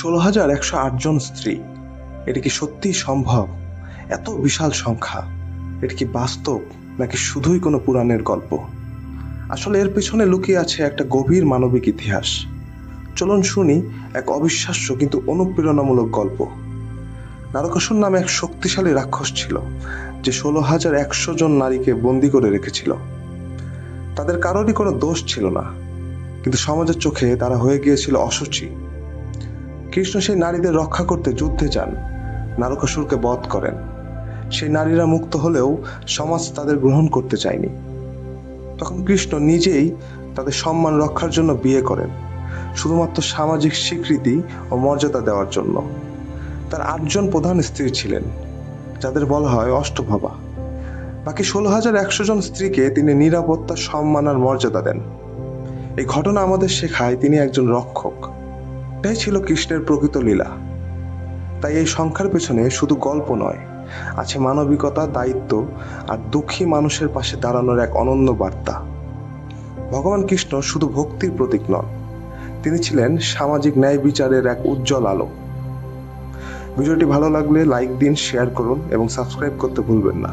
16,108 জন স্ত্রী, এটা কি সত্যিই সম্ভব? এত বিশাল সংখ্যা, এটা কি বাস্তব নাকি শুধুই কোনো পুরাণের গল্প? আসলে এর পেছনে লুকিয়ে আছে একটা গভীর মানবিক ইতিহাস। চলুন শুনি এক অবিশ্বাস্য কিন্তু অনুপ্রেরণামূলক গল্প। নারকাসুর নামে এক শক্তিশালী রাক্ষস ছিল, যে 16,100 জন নারীকে বন্দী করে রেখেছিল। তাদের কারোরই কোনো দোষ ছিল না, কিন্তু সমাজের চোখে তারা হয়ে গিয়েছিল অশুচি। কৃষ্ণ সেই নারীদের রক্ষা করতে যুদ্ধে যান, নারকাসুরকে বধ করেন। সেই নারীরা মুক্ত হলেও সমাজ তাদের গ্রহণ করতে চায়নি। তখন কৃষ্ণ নিজেই তাদের সম্মান রক্ষার জন্য বিয়ে করেন, শুধুমাত্র সামাজিক স্বীকৃতি ও মর্যাদা দেওয়ার জন্য। তার 8 জন প্রধান স্ত্রী ছিলেন, যাদের বলা হয় অষ্টভাবা। বাকি 16,100 জন স্ত্রীকে তিনি নিরাপত্তা, সম্মান আর মর্যাদা দেন। এই ঘটনা আমাদের শেখায় তিনি একজন রক্ষক। এটাই ছিল কৃষ্ণের প্রকৃত লীলা। তাই এই সংখ্যার পেছনে শুধু গল্প নয়, আছে মানবিকতা, দায়িত্ব আর দুঃখী মানুষের পাশে দাঁড়ানোর এক অনন্য বার্তা। ভগবান কৃষ্ণ শুধু ভক্তির প্রতীক নন, তিনি ছিলেন সামাজিক ন্যায় বিচারের এক উজ্জ্বল আলো। ভিডিওটি ভালো লাগলে লাইক দিন, শেয়ার করুন এবং সাবস্ক্রাইব করতে ভুলবেন না।